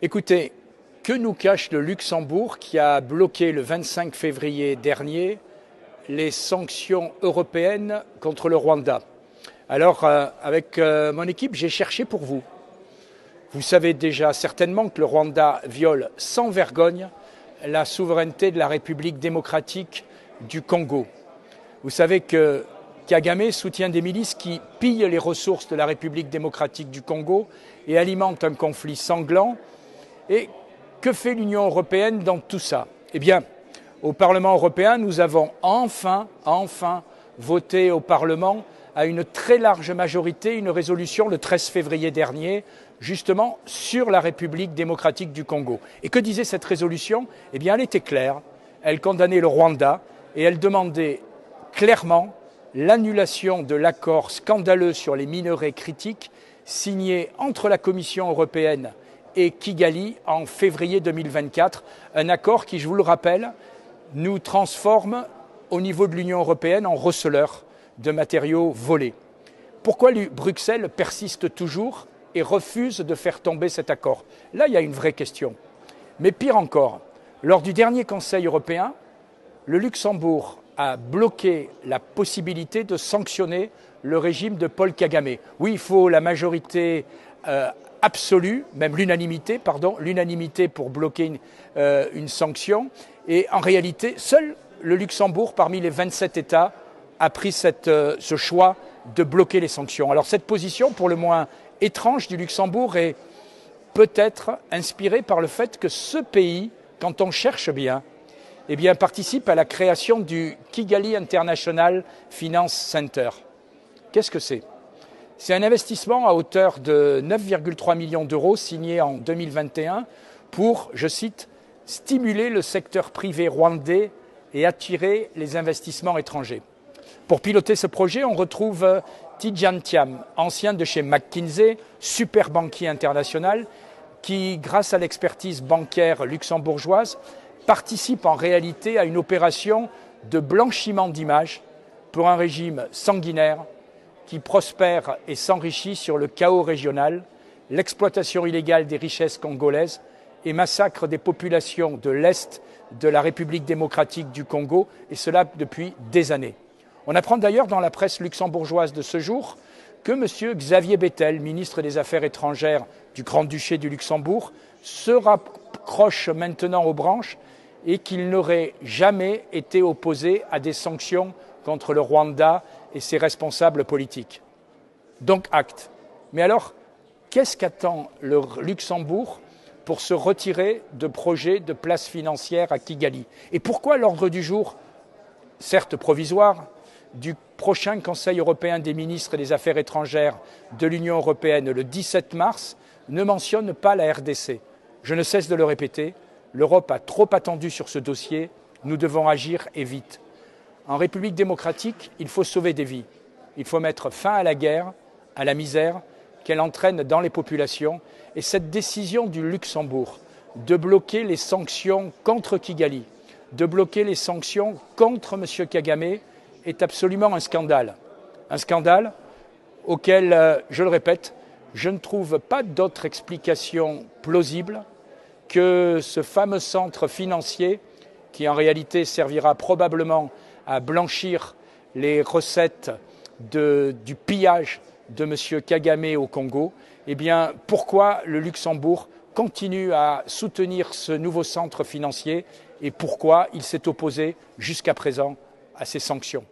Écoutez, que nous cache le Luxembourg qui a bloqué le 25 février dernier les sanctions européennes contre le Rwanda? Alors, avec mon équipe, j'ai cherché pour vous. Vous savez déjà certainement que le Rwanda viole sans vergogne la souveraineté de la République démocratique du Congo. Vous savez que Kagame soutient des milices qui pillent les ressources de la République démocratique du Congo et alimentent un conflit sanglant. Et que fait l'Union européenne dans tout ça? Eh bien, au Parlement européen, nous avons enfin voté au Parlement à une très large majorité une résolution le 13 février dernier, justement sur la République démocratique du Congo. Et que disait cette résolution? Eh bien, elle était claire. Elle condamnait le Rwanda et elle demandait clairement l'annulation de l'accord scandaleux sur les minerais critiques signé entre la Commission européenne et Kigali en février 2024, un accord qui, je vous le rappelle, nous transforme au niveau de l'Union européenne en receleurs de matériaux volés. Pourquoi Bruxelles persiste toujours et refuse de faire tomber cet accord? Là, il y a une vraie question. Mais pire encore, lors du dernier Conseil européen, le Luxembourg a bloqué la possibilité de sanctionner le régime de Paul Kagame. Oui, il faut la majorité absolue, même l'unanimité pour bloquer une sanction. Et en réalité, seul le Luxembourg, parmi les 27 États, a pris ce choix de bloquer les sanctions. Alors cette position, pour le moins étrange du Luxembourg, est peut-être inspirée par le fait que ce pays, quand on cherche bien, eh bien, participe à la création du Kigali International Finance Center. Qu'est-ce que c'est? C'est un investissement à hauteur de 9,3 millions d'euros signé en 2021 pour, je cite, stimuler le secteur privé rwandais et attirer les investissements étrangers. Pour piloter ce projet, on retrouve Tidjane Thiam, ancien de chez McKinsey, super banquier international, qui, grâce à l'expertise bancaire luxembourgeoise, participe en réalité à une opération de blanchiment d'images pour un régime sanguinaire qui prospère et s'enrichit sur le chaos régional, l'exploitation illégale des richesses congolaises et massacre des populations de l'Est de la République démocratique du Congo, et cela depuis des années. On apprend d'ailleurs dans la presse luxembourgeoise de ce jour que M. Xavier Bettel, ministre des Affaires étrangères du Grand-Duché du Luxembourg, se raccroche maintenant aux branches et qu'il n'aurait jamais été opposé à des sanctions contre le Rwanda et ses responsables politiques. Donc acte. Mais alors, qu'est-ce qu'attend le Luxembourg pour se retirer de projets de place financière à Kigali? Et pourquoi l'ordre du jour, certes provisoire, du prochain Conseil européen des ministres des Affaires étrangères de l'Union européenne le 17 mars ne mentionne pas la RDC? Je ne cesse de le répéter, l'Europe a trop attendu sur ce dossier, nous devons agir et vite. En République démocratique, il faut sauver des vies. Il faut mettre fin à la guerre, à la misère qu'elle entraîne dans les populations. Et cette décision du Luxembourg de bloquer les sanctions contre Kigali, de bloquer les sanctions contre M. Kagame est absolument un scandale. Un scandale auquel, je le répète, je ne trouve pas d'autre explication plausible que ce fameux centre financier qui en réalité servira probablement à blanchir les recettes du pillage de M. Kagame au Congo. Eh bien, pourquoi le Luxembourg continue à soutenir ce nouveau centre financier et pourquoi il s'est opposé jusqu'à présent à ces sanctions?